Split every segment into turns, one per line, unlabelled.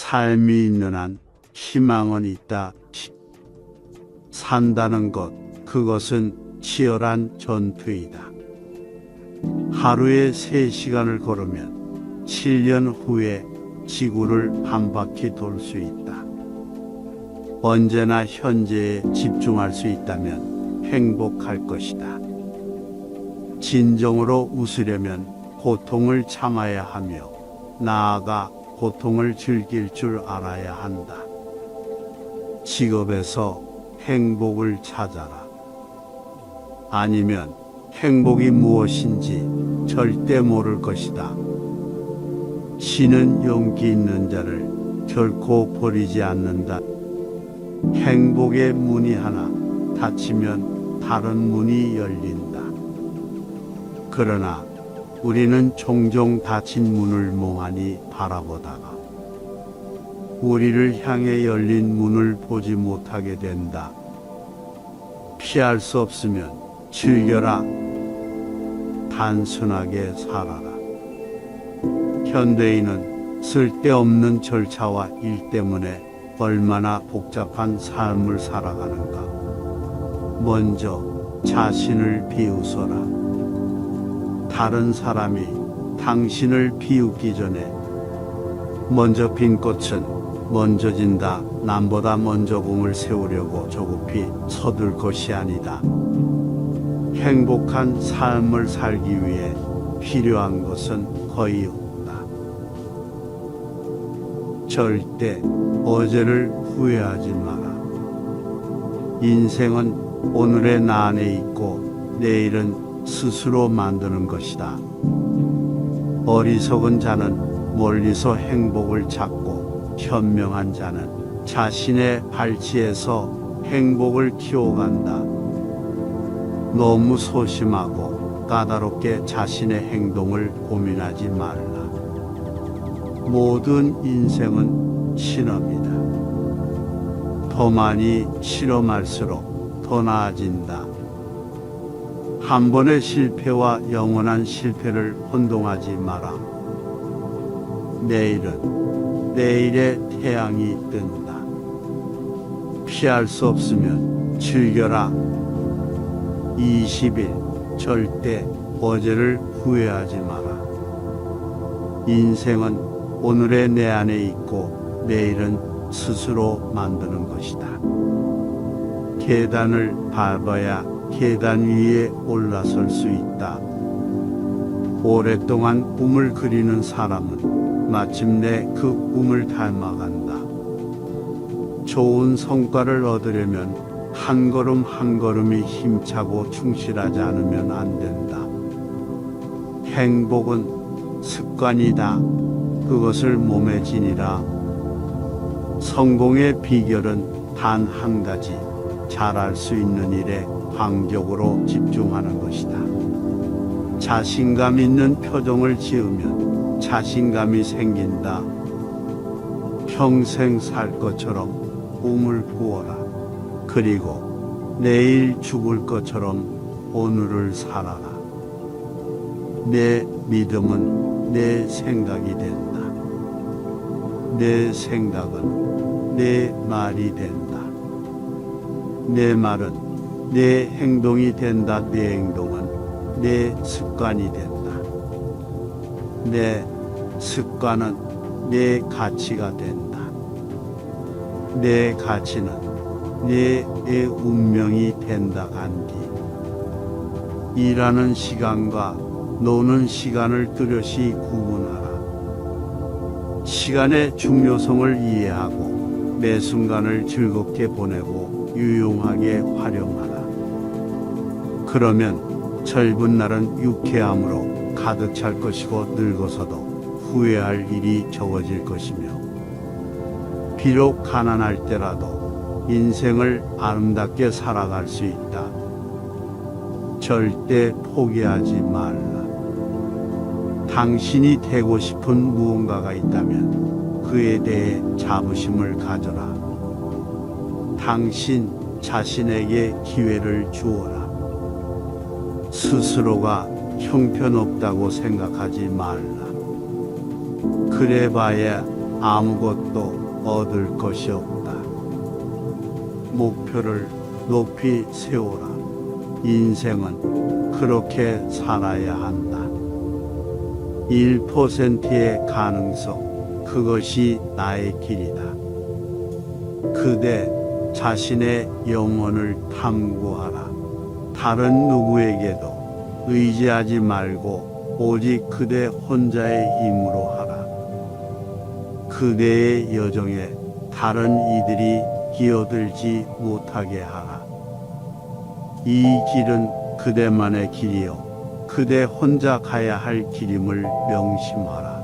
삶이 있는 한 희망은 있다. 산다는 것, 그것은 치열한 전투이다. 하루에 3시간을 걸으면 7년 후에 지구를 한 바퀴 돌 수 있다. 언제나 현재에 집중할 수 있다면 행복할 것이다. 진정으로 웃으려면 고통을 참아야 하며 나아가 고통을 즐길 줄 알아야 한다. 직업에서 행복을 찾아라. 아니면 행복이 무엇인지 절대 모를 것이다. 신은 용기 있는 자를 결코 버리지 않는다. 행복의 문이 하나 닫히면 다른 문이 열린다. 그러나 우리는 종종 닫힌 문을 멍하니 바라보다가 우리를 향해 열린 문을 보지 못하게 된다. 피할 수 없으면 즐겨라. 단순하게 살아라. 현대인은 쓸데없는 절차와 일 때문에 얼마나 복잡한 삶을 살아가는가. 먼저 자신을 비웃어라. 다른 사람이 당신을 비웃기 전에 먼저 핀 꽃은 먼저 진다. 남보다 먼저 공을 세우려고 조급히 서둘 것이 아니다. 행복한 삶을 살기 위해 필요한 것은 거의 없다. 절대 어제를 후회하지 마라. 인생은 오늘의 나 안에 있고 내일은 스스로 만드는 것이다. 어리석은 자는 멀리서 행복을 찾고 현명한 자는 자신의 발치에서 행복을 키워간다. 너무 소심하고 까다롭게 자신의 행동을 고민하지 말라. 모든 인생은 실험이다. 더 많이 실험할수록 더 나아진다. 한 번의 실패와 영원한 실패를 혼동하지 마라. 내일은 내일의 태양이 뜬다. 피할 수 없으면 즐겨라. 20일 절대 어제를 후회하지 마라. 인생은 오늘의 내 안에 있고 내일은 스스로 만드는 것이다. 계단을 밟아야 계단 위에 올라설 수 있다. 오랫동안 꿈을 그리는 사람은 마침내 그 꿈을 닮아간다. 좋은 성과를 얻으려면 한 걸음 한 걸음이 힘차고 충실하지 않으면 안 된다. 행복은 습관이다. 그것을 몸에 지니라. 성공의 비결은 단 한 가지, 잘할 수 있는 일에 광적으로 집중하는 것이다. 자신감 있는 표정을 지으면 자신감이 생긴다. 평생 살 것처럼 꿈을 꾸어라. 그리고 내일 죽을 것처럼 오늘을 살아라. 내 믿음은 내 생각이 된다. 내 생각은 내 말이 된다. 내 말은 내 행동이 된다. 내 행동은 내 습관이 된다. 내 습관은 내 가치가 된다. 내 가치는 내 운명이 된다. 간디. 일하는 시간과 노는 시간을 뚜렷이 구분하라. 시간의 중요성을 이해하고 매 순간을 즐겁게 보내고 유용하게 활용하라. 그러면 젊은 날은 유쾌함으로 가득 찰 것이고 늙어서도 후회할 일이 적어질 것이며 비록 가난할 때라도 인생을 아름답게 살아갈 수 있다. 절대 포기하지 말라. 당신이 되고 싶은 무언가가 있다면 그에 대해 자부심을 가져라. 당신 자신에게 기회를 주어라. 스스로가 형편없다고 생각하지 말라. 그래봐야 아무것도 얻을 것이 없다. 목표를 높이 세우라. 인생은 그렇게 살아야 한다. 1%의 가능성, 그것이 나의 길이다. 그대 자신의 영혼을 탐구하라. 다른 누구에게도 의지하지 말고 오직 그대 혼자의 힘으로 하라. 그대의 여정에 다른 이들이 끼어들지 못하게 하라. 이 길은 그대만의 길이요 그대 혼자 가야 할 길임을 명심하라.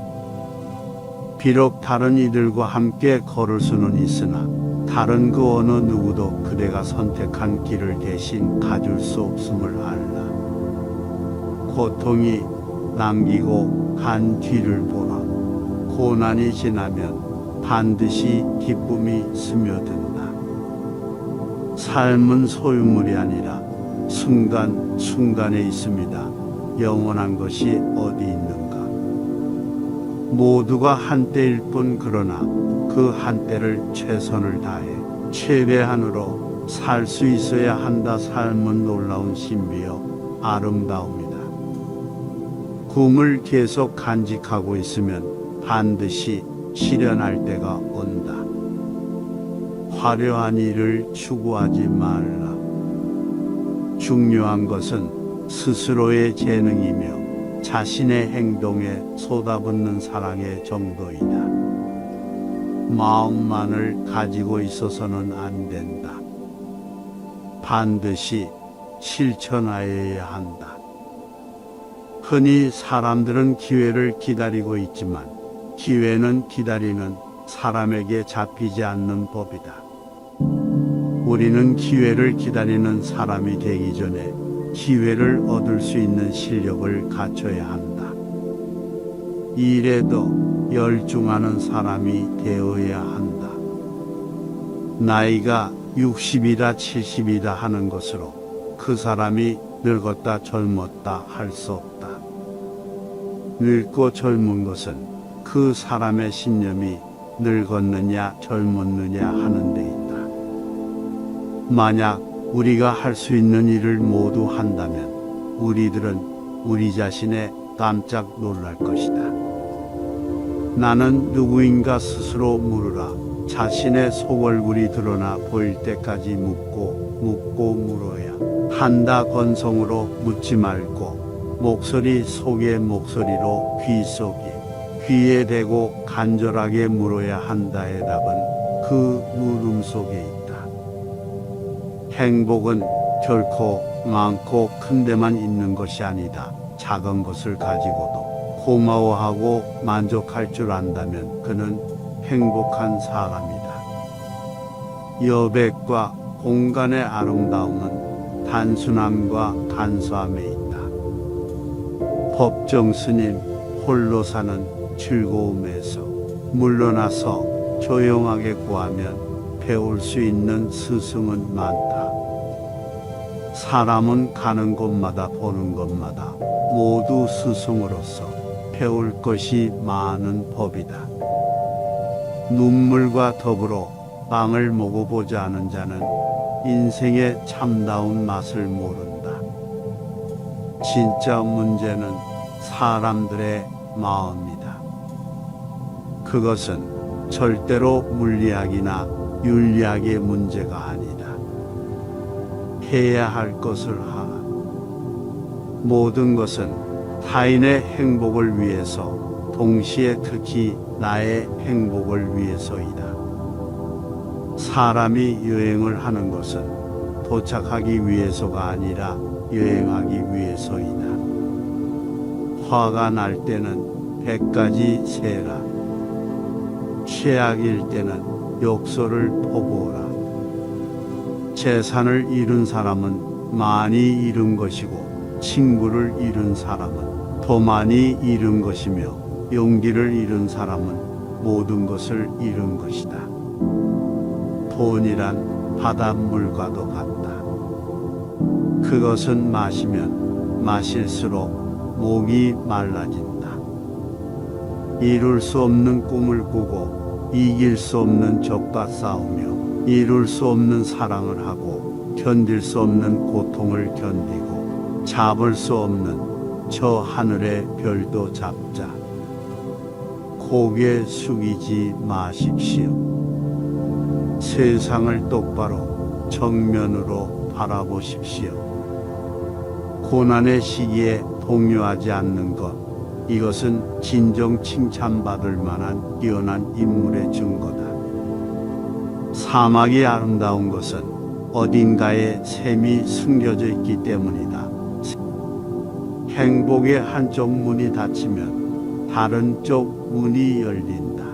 비록 다른 이들과 함께 걸을 수는 있으나 다른 그 어느 누구도 그대가 선택한 길을 대신 가줄 수 없음을 알라. 고통이 남기고 간 뒤를 보라. 고난이 지나면 반드시 기쁨이 스며든다. 삶은 소유물이 아니라 순간순간에 있습니다. 영원한 것이 어디 있는가? 모두가 한때일 뿐 그러나 그 한때를 최선을 다해 최대한으로 살 수 있어야 한다. 삶은 놀라운 신비요 아름다움이다. 꿈을 계속 간직하고 있으면 반드시 실현할 때가 온다. 화려한 일을 추구하지 말라. 중요한 것은 스스로의 재능이며 자신의 행동에 쏟아붓는 사랑의 정도이다. 마음만을 가지고 있어서는 안 된다. 반드시 실천하여야 한다. 흔히 사람들은 기회를 기다리고 있지만 기회는 기다리는 사람에게 잡히지 않는 법이다. 우리는 기회를 기다리는 사람이 되기 전에 기회를 얻을 수 있는 실력을 갖춰야 한다. 일에도 열중하는 사람이 되어야 한다. 나이가 60이다 70이다 하는 것으로 그 사람이 늙었다 젊었다 할 수 없다. 늙고 젊은 것은 그 사람의 신념이 늙었느냐 젊었느냐 하는 데 있다. 만약 우리가 할 수 있는 일을 모두 한다면 우리들은 우리 자신에 깜짝 놀랄 것이다. 나는 누구인가 스스로 물으라. 자신의 속얼굴이 드러나 보일 때까지 묻고 물어야 한다. 건성으로 묻지 말고 목소리 속의 목소리로 귀에 대고 간절하게 물어야 한다의 답은 그 물음 속에 있다. 행복은 결코 많고 큰 데만 있는 것이 아니다. 작은 것을 가지고도 고마워하고 만족할 줄 안다면 그는 행복한 사람이다. 여백과 공간의 아름다움은 단순함과 간소함에 있다. 법정 스님 홀로 사는 즐거움에서 물러나서 조용하게 구하면 배울 수 있는 스승은 많다. 사람은 가는 곳마다 보는 것마다 모두 스승으로서 배울 것이 많은 법이다. 눈물과 더불어 빵을 먹어보지 않은 자는 인생의 참다운 맛을 모른다. 진짜 문제는 사람들의 마음이다. 그것은 절대로 물리학이나 윤리학의 문제가 아니다. 해야 할 것을 하라. 모든 것은 타인의 행복을 위해서, 동시에 특히 나의 행복을 위해서이다. 사람이 여행을 하는 것은 도착하기 위해서가 아니라 여행하기 위해서이다. 화가 날 때는 100가지 세라. 최악일 때는 욕설을 퍼부어라. 재산을 잃은 사람은 많이 잃은 것이고 친구를 잃은 사람은 더 많이 잃은 것이며 용기를 잃은 사람은 모든 것을 잃은 것이다. 돈이란 바닷물과도 같다. 그것은 마시면 마실수록 목이 말라진다. 이룰 수 없는 꿈을 꾸고 이길 수 없는 적과 싸우며 이룰 수 없는 사랑을 하고 견딜 수 없는 고통을 견디고 잡을 수 없는 저 하늘의 별도 잡자. 고개 숙이지 마십시오. 세상을 똑바로 정면으로 바라보십시오. 고난의 시기에 동요하지 않는 것, 이것은 진정 칭찬받을 만한 뛰어난 인물의 증거다. 사막이 아름다운 것은 어딘가에 샘이 숨겨져 있기 때문이다. 행복의 한쪽 문이 닫히면 다른 쪽 문이 열린다.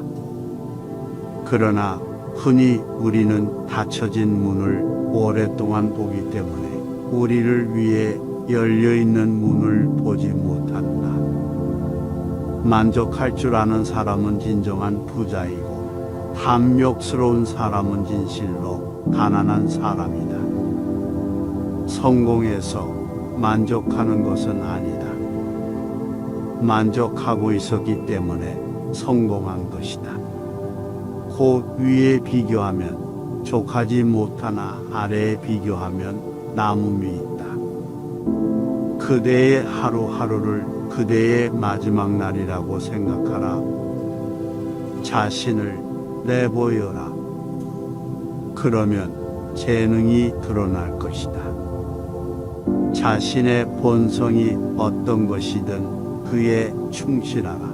그러나 흔히 우리는 닫혀진 문을 오랫동안 보기 때문에 우리를 위해 열려있는 문을 보지 못한다. 만족할 줄 아는 사람은 진정한 부자이고 탐욕스러운 사람은 진실로 가난한 사람이다. 성공해서 만족하는 것은 아니다. 만족하고 있었기 때문에 성공한 것이다. 곧 위에 비교하면 족하지 못하나 아래에 비교하면 나눔이 있다. 그대의 하루하루를 그대의 마지막 날이라고 생각하라. 자신을 내보여라. 그러면 재능이 드러날 것이다. 자신의 본성이 어떤 것이든 그에 충실하라.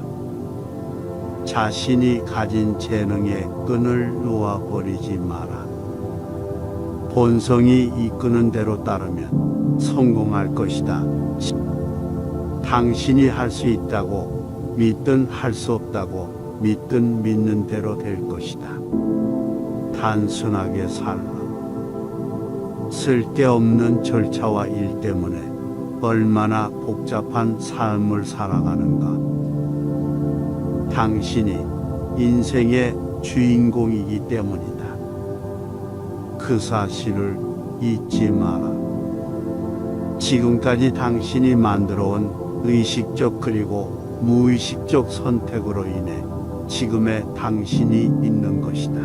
자신이 가진 재능의 끈을 놓아버리지 마라. 본성이 이끄는 대로 따르면 성공할 것이다. 당신이 할 수 있다고 믿든 할 수 없다고 믿든 믿는 대로 될 것이다. 단순하게 살라. 쓸데없는 절차와 일 때문에 얼마나 복잡한 삶을 살아가는가. 당신이 인생의 주인공이기 때문이다. 그 사실을 잊지 마라. 지금까지 당신이 만들어온 의식적 그리고 무의식적 선택으로 인해 지금의 당신이 있는 것이다.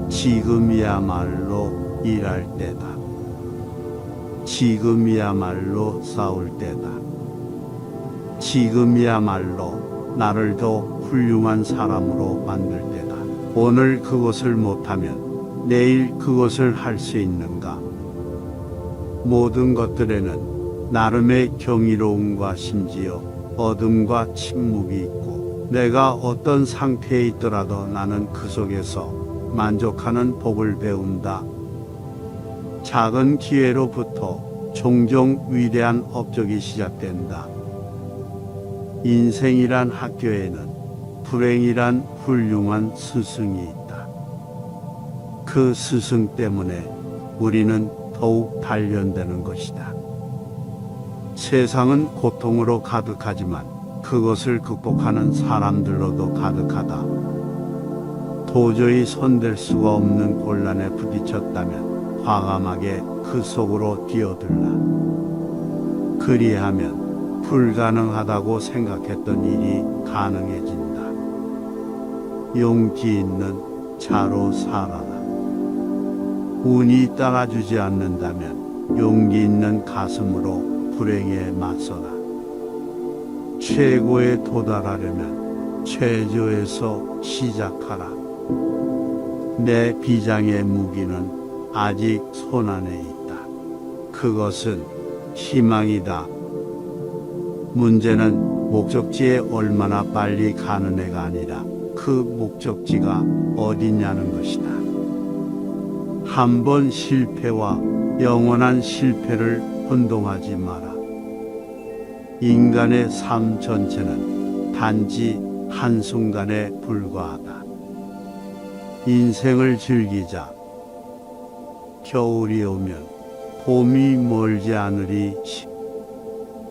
지금이야말로 일할 때다. 지금이야말로 싸울 때다. 지금이야말로 나를 더 훌륭한 사람으로 만들 때다. 오늘 그것을 못하면 내일 그것을 할 수 있는가? 모든 것들에는 나름의 경이로움과 심지어 어둠과 침묵이 있고 내가 어떤 상태에 있더라도 나는 그 속에서 만족하는 법을 배운다. 작은 기회로부터 종종 위대한 업적이 시작된다. 인생이란 학교에는 불행이란 훌륭한 스승이 있다. 그 스승 때문에 우리는 더욱 단련되는 것이다. 세상은 고통으로 가득하지만 그것을 극복하는 사람들로도 가득하다. 도저히 손댈 수가 없는 곤란에 부딪혔다면 과감하게 그 속으로 뛰어들라. 그리하면 불가능하다고 생각했던 일이 가능해진다. 용기 있는 자로 살아라. 운이 따라주지 않는다면 용기 있는 가슴으로 불행에 맞서라. 최고에 도달하려면 최저에서 시작하라. 내 비장의 무기는 아직 손안에 있다. 그것은 희망이다. 문제는 목적지에 얼마나 빨리 가는 애가 아니라 그 목적지가 어디냐는 것이다. 한 번 실패와 영원한 실패를 혼동하지 마라. 인간의 삶 전체는 단지 한순간에 불과하다. 인생을 즐기자. 겨울이 오면 봄이 멀지 않으리.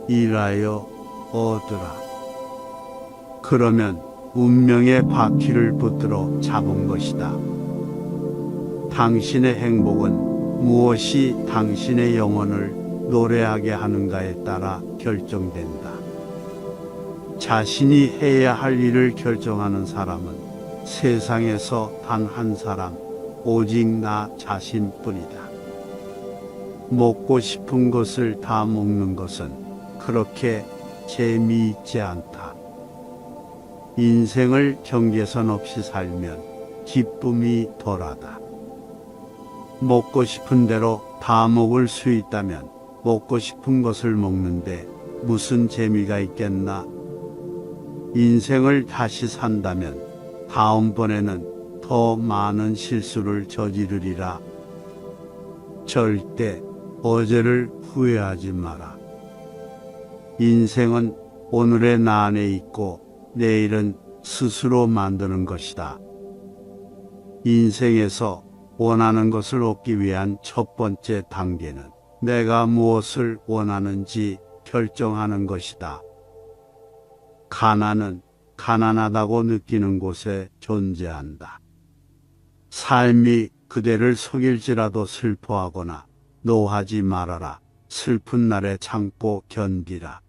일하여 얻으라. 그러면 운명의 바퀴를 붙들어 잡은 것이다. 당신의 행복은 무엇이 당신의 영혼을 노래하게 하는가에 따라 결정된다. 자신이 해야 할 일을 결정하는 사람은 세상에서 단 한 사람, 오직 나 자신뿐이다. 먹고 싶은 것을 다 먹는 것은 그렇게 재미있지 않다. 인생을 경계선 없이 살면 기쁨이 덜하다. 먹고 싶은 대로 다 먹을 수 있다면 먹고 싶은 것을 먹는데 무슨 재미가 있겠나? 인생을 다시 산다면 다음번에는 더 많은 실수를 저지르리라. 절대 어제를 후회하지 마라. 인생은 오늘의 나 안에 있고 내일은 스스로 만드는 것이다. 인생에서 원하는 것을 얻기 위한 첫 번째 단계는 내가 무엇을 원하는지 결정하는 것이다. 가난은 가난하다고 느끼는 곳에 존재한다. 삶이 그대를 속일지라도 슬퍼하거나 노하지 말아라. 슬픈 날에 참고 견디라.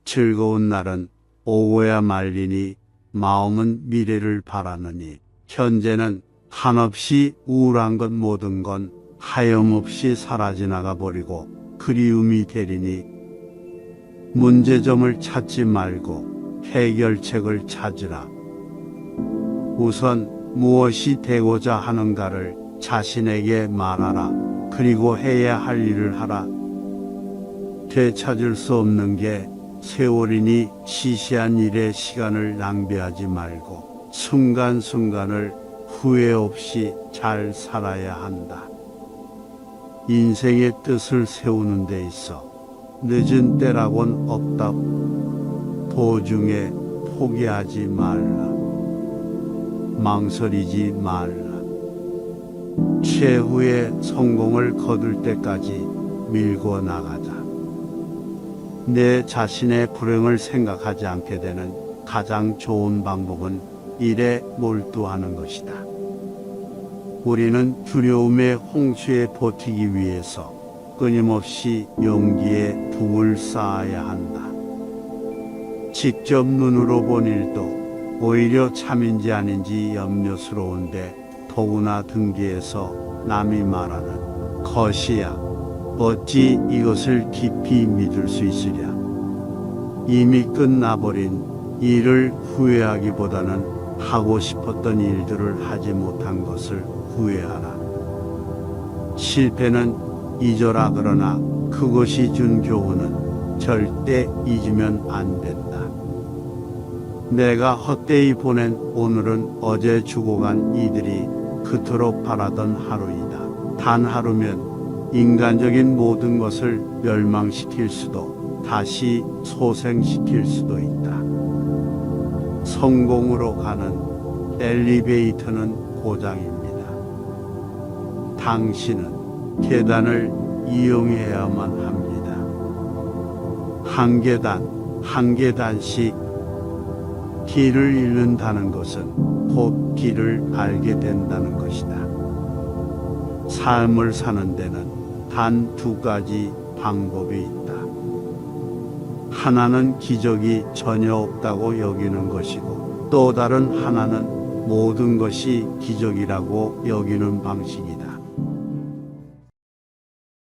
즐거운 날은 오고야 말리니 마음은 미래를 바라느니 현재는 한없이 우울한 것 모든 건 하염없이 사라지나가 버리고 그리움이 되리니 문제점을 찾지 말고 해결책을 찾으라. 우선 무엇이 되고자 하는가를 자신에게 말하라. 그리고 해야 할 일을 하라. 되찾을 수 없는 게 세월이니 시시한 일에 시간을 낭비하지 말고 순간순간을 후회 없이 잘 살아야 한다. 인생의 뜻을 세우는 데 있어 늦은 때라곤 없다. 도중에 포기하지 말라. 망설이지 말라. 최후의 성공을 거둘 때까지 밀고 나가자. 내 자신의 불행을 생각하지 않게 되는 가장 좋은 방법은 일에 몰두하는 것이다. 우리는 두려움의 홍수에 버티기 위해서 끊임없이 용기에 붕을 쌓아야 한다. 직접 눈으로 본 일도 오히려 참인지 아닌지 염려스러운데 더구나 등기에서 남이 말하는 것이야 어찌 이것을 깊이 믿을 수 있으랴. 이미 끝나버린 일을 후회하기보다는 하고 싶었던 일들을 하지 못한 것을 후회하라. 실패는 잊어라. 그러나 그것이 준 교훈은 절대 잊으면 안 된다. 내가 헛되이 보낸 오늘은 어제 죽어간 이들이 그토록 바라던 하루이다. 단 하루면 인간적인 모든 것을 멸망시킬 수도 다시 소생시킬 수도 있다. 성공으로 가는 엘리베이터는 고장입니다. 당신은 계단을 이용해야만 합니다. 한 계단, 한 계단씩 길을 잃는다는 것은 곧 길을 알게 된다는 것이다. 삶을 사는 데는 단 두 가지 방법이 있다. 하나는 기적이 전혀 없다고 여기는 것이고 또 다른 하나는 모든 것이 기적이라고 여기는 방식이다.